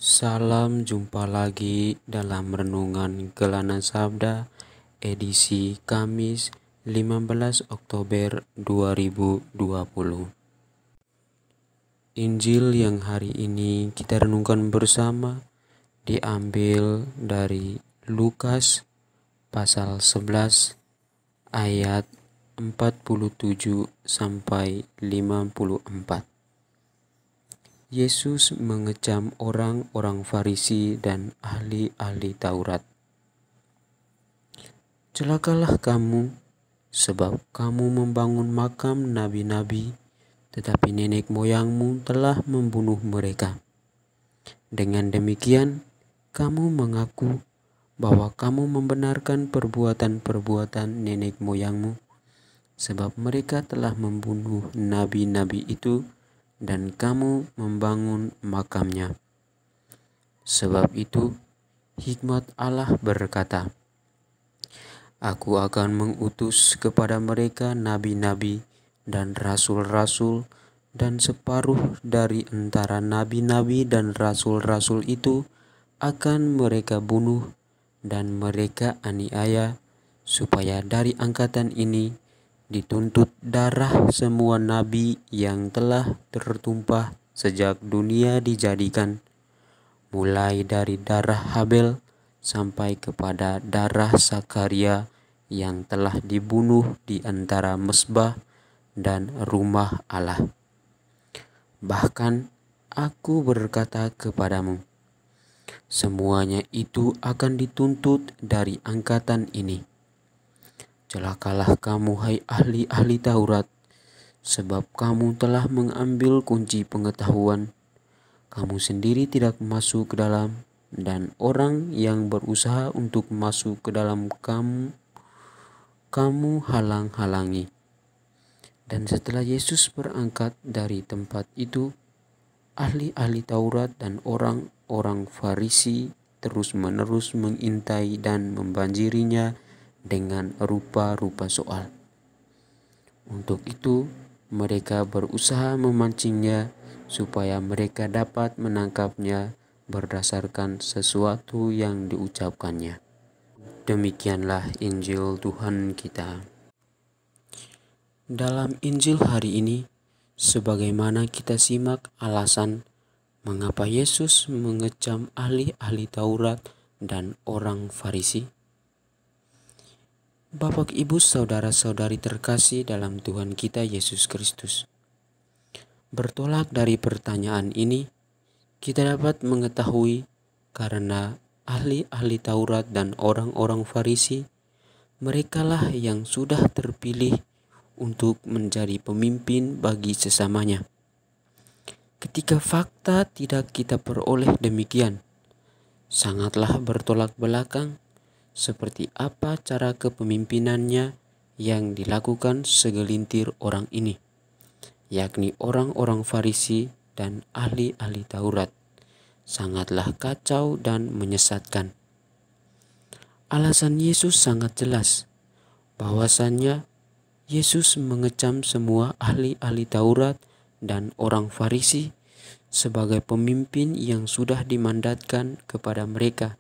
Salam jumpa lagi dalam Renungan Kelana Sabda edisi Kamis 15 Oktober 2020. Injil yang hari ini kita renungkan bersama diambil dari Lukas pasal 11 ayat 47 sampai 54. Yesus mengecam orang-orang Farisi dan ahli-ahli Taurat. Celakalah kamu, sebab kamu membangun makam nabi-nabi, tetapi nenek moyangmu telah membunuh mereka. Dengan demikian, kamu mengaku bahwa kamu membenarkan perbuatan-perbuatan nenek moyangmu, sebab mereka telah membunuh nabi-nabi itu, dan kamu membangun makamnya. Sebab itu, hikmat Allah berkata, Aku akan mengutus kepada mereka nabi-nabi dan rasul-rasul, dan separuh dari antara nabi-nabi dan rasul-rasul itu akan mereka bunuh dan mereka aniaya, supaya dari angkatan ini dituntut darah semua nabi yang telah tertumpah sejak dunia dijadikan, mulai dari darah Habel sampai kepada darah Sakaria yang telah dibunuh di antara mezbah dan rumah Allah. Bahkan aku berkata kepadamu, semuanya itu akan dituntut dari angkatan ini. Celakalah kamu, hai ahli-ahli Taurat, sebab kamu telah mengambil kunci pengetahuan. Kamu sendiri tidak masuk ke dalam, dan orang yang berusaha untuk masuk ke dalam kamu halang-halangi. Dan setelah Yesus berangkat dari tempat itu, ahli-ahli Taurat dan orang-orang Farisi terus-menerus mengintai dan membanjirinya dengan rupa-rupa soal. Untuk itu, mereka berusaha memancingnya supaya mereka dapat menangkapnya berdasarkan sesuatu yang diucapkannya. Demikianlah Injil Tuhan kita. Dalam Injil hari ini, sebagaimana kita simak alasan mengapa Yesus mengecam ahli-ahli Taurat dan orang Farisi. Bapak, Ibu, saudara-saudari terkasih dalam Tuhan kita Yesus Kristus. Bertolak dari pertanyaan ini, kita dapat mengetahui karena ahli-ahli Taurat dan orang-orang Farisi, merekalah yang sudah terpilih untuk menjadi pemimpin bagi sesamanya. Ketika fakta tidak kita peroleh demikian, sangatlah bertolak belakang seperti apa cara kepemimpinannya yang dilakukan segelintir orang ini, yakni orang-orang Farisi dan ahli-ahli Taurat, sangatlah kacau dan menyesatkan. Alasan Yesus sangat jelas, bahwasannya Yesus mengecam semua ahli-ahli Taurat dan orang Farisi sebagai pemimpin yang sudah dimandatkan kepada mereka.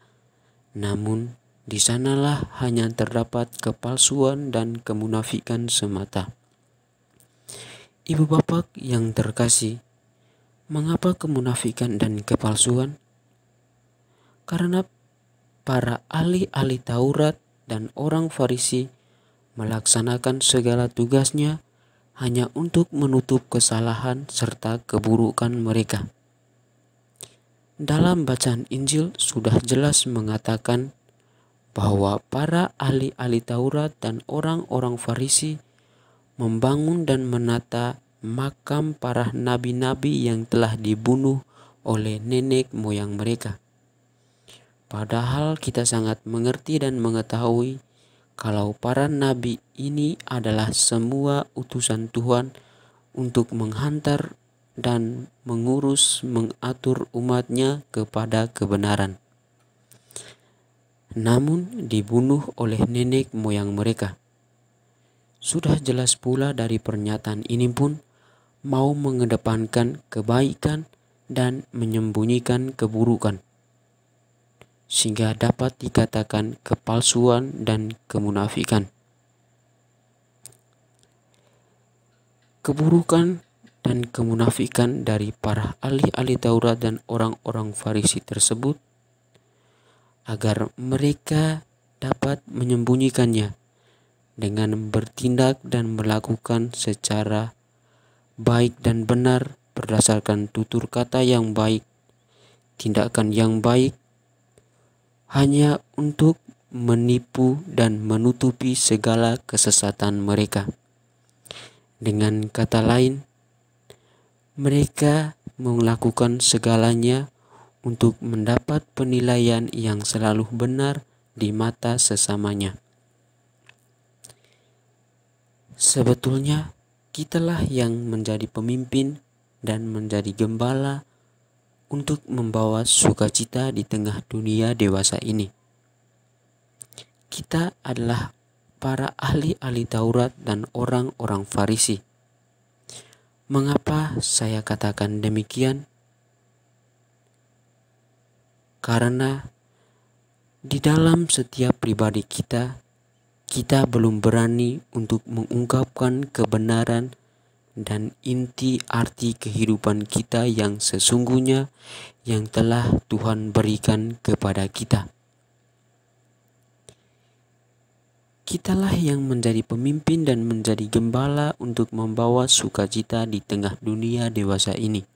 Namun, di sanalah hanya terdapat kepalsuan dan kemunafikan semata. Ibu bapak yang terkasih, mengapa kemunafikan dan kepalsuan? Karena para ahli-ahli Taurat dan orang Farisi melaksanakan segala tugasnya hanya untuk menutup kesalahan serta keburukan mereka. Dalam bacaan Injil sudah jelas mengatakan bahwa para ahli-ahli Taurat dan orang-orang Farisi membangun dan menata makam para nabi-nabi yang telah dibunuh oleh nenek moyang mereka. Padahal kita sangat mengerti dan mengetahui kalau para nabi ini adalah semua utusan Tuhan untuk menghantar dan mengatur umatnya kepada kebenaran. Namun dibunuh oleh nenek moyang mereka. Sudah jelas pula dari pernyataan ini pun mau mengedepankan kebaikan dan menyembunyikan keburukan, sehingga dapat dikatakan kepalsuan dan kemunafikan. Keburukan dan kemunafikan dari para ahli-ahli Taurat dan orang-orang Farisi tersebut agar mereka dapat menyembunyikannya dengan bertindak dan melakukan secara baik dan benar berdasarkan tutur kata yang baik, tindakan yang baik, hanya untuk menipu dan menutupi segala kesesatan mereka. Dengan kata lain, mereka melakukan segalanya untuk mendapat penilaian yang selalu benar di mata sesamanya. Sebetulnya, kitalah yang menjadi pemimpin dan menjadi gembala untuk membawa sukacita di tengah dunia dewasa ini. Kita adalah para ahli-ahli Taurat dan orang-orang Farisi. Mengapa saya katakan demikian? Karena di dalam setiap pribadi kita belum berani untuk mengungkapkan kebenaran dan inti arti kehidupan kita yang sesungguhnya yang telah Tuhan berikan kepada kita. Kitalah yang menjadi pemimpin dan menjadi gembala untuk membawa sukacita di tengah dunia dewasa ini.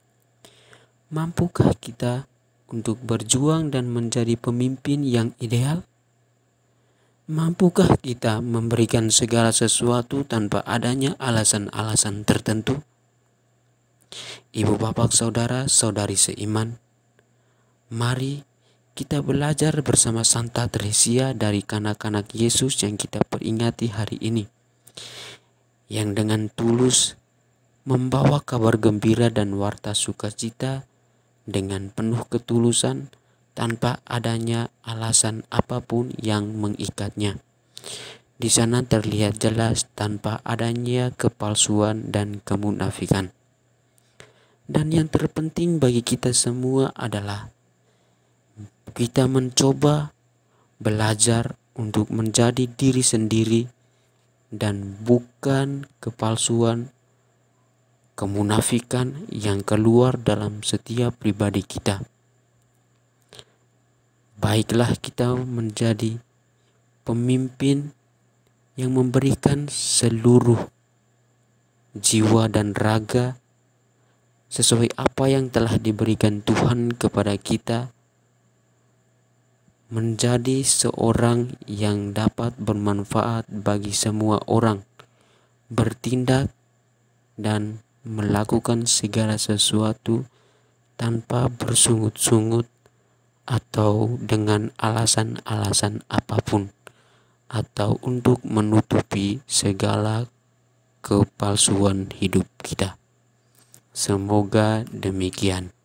Mampukah kita untuk berjuang dan menjadi pemimpin yang ideal? Mampukah kita memberikan segala sesuatu tanpa adanya alasan-alasan tertentu? Ibu bapak saudara saudari seiman, mari kita belajar bersama Santa Teresia dari kanak-kanak Yesus yang kita peringati hari ini, yang dengan tulus membawa kabar gembira dan warta sukacita dengan penuh ketulusan tanpa adanya alasan apapun yang mengikatnya. Di sana terlihat jelas tanpa adanya kepalsuan dan kemunafikan. Dan yang terpenting bagi kita semua adalah kita mencoba belajar untuk menjadi diri sendiri dan bukan kepalsuan, kemunafikan yang keluar dalam setiap pribadi kita. Baiklah kita menjadi pemimpin yang memberikan seluruh jiwa dan raga sesuai apa yang telah diberikan Tuhan kepada kita, menjadi seorang yang dapat bermanfaat bagi semua orang, bertindak dan melakukan segala sesuatu tanpa bersungut-sungut atau dengan alasan-alasan apapun, atau untuk menutupi segala kepalsuan hidup kita. Semoga demikian.